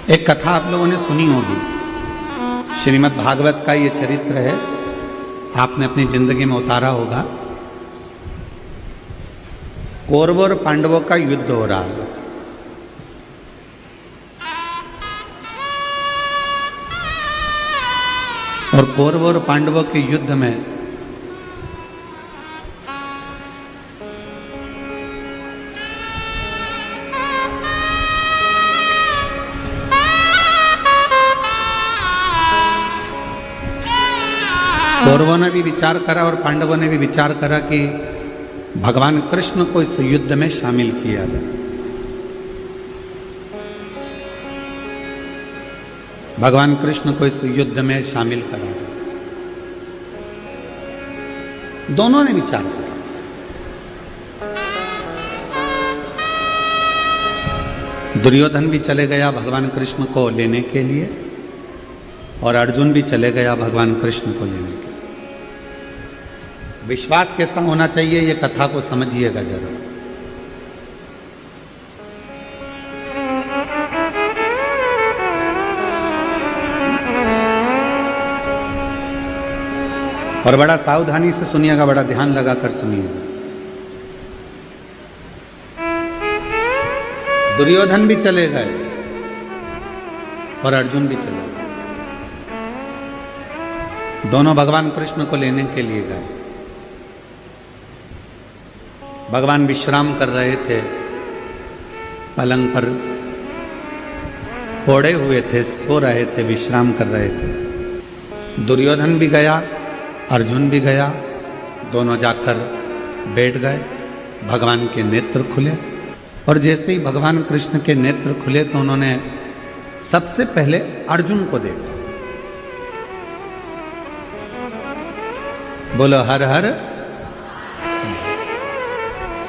एक कथा आप लोगों ने सुनी होगी, श्रीमद् भागवत का ये चरित्र है, आपने अपनी जिंदगी में उतारा होगा। कौरवों और पांडवों का युद्ध हो रहा है। और कौरवों और पांडवों के युद्ध में कौरवों ने भी विचार करा और पांडवों ने भी विचार करा कि भगवान कृष्ण को इस युद्ध में शामिल किया जाए। भगवान कृष्ण को इस युद्ध में शामिल करा जाए। दोनों ने विचार करा। दुर्योधन भी चले गया भगवान कृष्ण को लेने के लिए और अर्जुन भी चले गया भगवान कृष्ण को लेने के लिए। विश्वास कैसा होना चाहिए, ये कथा को समझिएगा जरा। और बड़ा सावधानी से सुनिएगा, बड़ा ध्यान लगाकर सुनिएगा। दुर्योधन भी चले गए और अर्जुन भी चले गए। दोनों भगवान कृष्ण को लेने के लिए गए। भगवान विश्राम कर रहे थे, पलंग पर ओढ़े हुए थे, सो रहे थे, विश्राम कर रहे थे। दुर्योधन भी गया, अर्जुन भी गया। दोनों जाकर बैठ गए। भगवान के नेत्र खुले और जैसे ही भगवान कृष्ण के नेत्र खुले तो उन्होंने सबसे पहले अर्जुन को देखा। बोलो हर हर।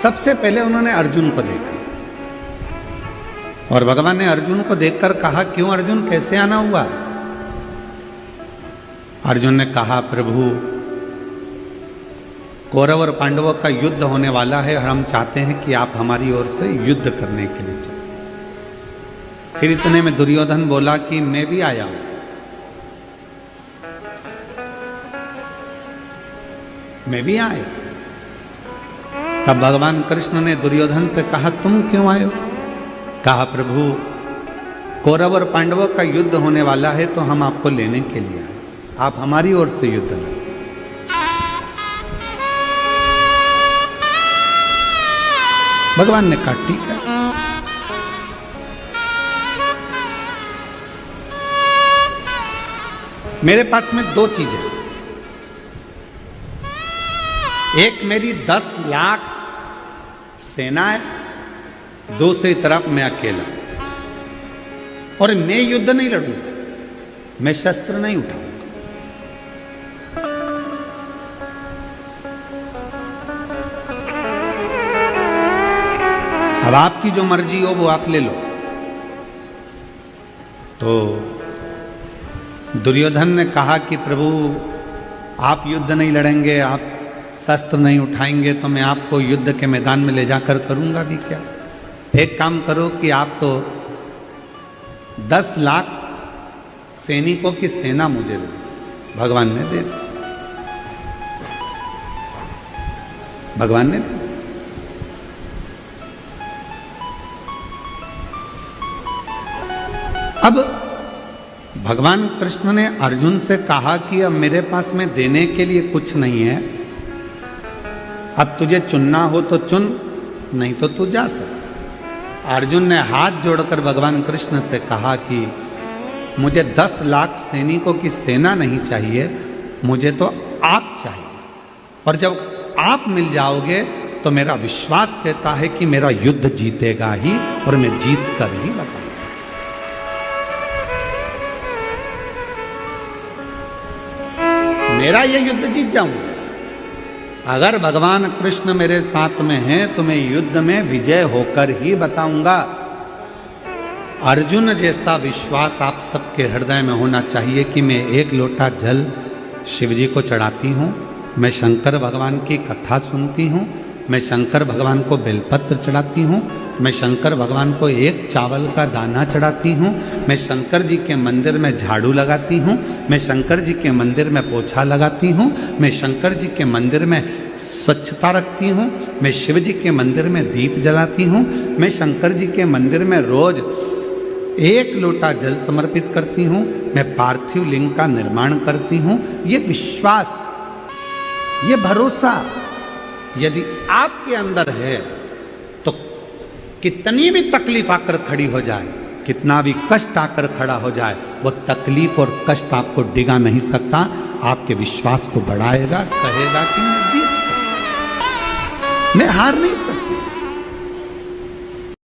सबसे पहले उन्होंने अर्जुन को देखा और भगवान ने अर्जुन को देखकर कहा, क्यों अर्जुन, कैसे आना हुआ? अर्जुन ने कहा, प्रभु कौरव और पांडवों का युद्ध होने वाला है और हम चाहते हैं कि आप हमारी ओर से युद्ध करने के लिए चलें। फिर इतने में दुर्योधन बोला कि मैं भी आया हूं। मैं भी आया। तब भगवान कृष्ण ने दुर्योधन से कहा, तुम क्यों आए हो? कहा, प्रभु कौरव और पांडवों का युद्ध होने वाला है तो हम आपको लेने के लिए आए, आप हमारी ओर से युद्ध करें। भगवान ने कहा, ठीक है। मेरे पास में दो चीजें, एक मेरी 10 लाख सेना है, दूसरी तरफ मैं अकेला, और मैं युद्ध नहीं लड़ूंगा, मैं शस्त्र नहीं उठाऊंगा। अब आपकी जो मर्जी हो वो आप ले लो। तो दुर्योधन ने कहा कि प्रभु आप युद्ध नहीं लड़ेंगे, आप शस्त्र नहीं उठाएंगे तो मैं आपको युद्ध के मैदान में ले जाकर करूंगा भी क्या? एक काम करो कि आप तो 10 लाख सैनिकों की सेना मुझे दे। भगवान ने दे दी। भगवान ने दे। अब भगवान कृष्ण ने अर्जुन से कहा कि अब मेरे पास में देने के लिए कुछ नहीं है, अब तुझे चुनना हो तो चुन, नहीं तो तू जा सकता। अर्जुन ने हाथ जोड़कर भगवान कृष्ण से कहा कि मुझे 10 लाख सैनिकों की सेना नहीं चाहिए, मुझे तो आप चाहिए, और जब आप मिल जाओगे तो मेरा विश्वास कहता है कि मेरा युद्ध जीतेगा ही और मैं जीत कर ही बताऊंगा। मेरा ये युद्ध जीत जाऊंगा। अगर भगवान कृष्ण मेरे साथ में हैं तो मैं युद्ध में विजय होकर ही बताऊंगा। अर्जुन जैसा विश्वास आप सबके हृदय में होना चाहिए कि मैं एक लोटा जल शिव जी को चढ़ाती हूँ, मैं शंकर भगवान की कथा सुनती हूँ, मैं शंकर भगवान को बेलपत्र चढ़ाती हूँ, मैं शंकर भगवान को एक चावल का दाना चढ़ाती हूँ, मैं शंकर जी के मंदिर में झाड़ू लगाती हूँ, मैं शंकर जी के मंदिर में पोछा लगाती हूँ, मैं शंकर जी के मंदिर में स्वच्छता रखती हूँ, मैं शिव जी के मंदिर में दीप जलाती हूँ, मैं शंकर जी के मंदिर में रोज 1 लोटा जल समर्पित करती हूँ, मैं पार्थिव लिंग का निर्माण करती हूँ। ये विश्वास, ये भरोसा यदि आपके अंदर है तो कितनी भी तकलीफ आकर खड़ी हो जाए, कितना भी कष्ट आकर खड़ा हो जाए, वो तकलीफ और कष्ट आपको डिगा नहीं सकता, आपके विश्वास को बढ़ाएगा, कहेगा कि मैं जीत सकता, मैं हार नहीं सकती।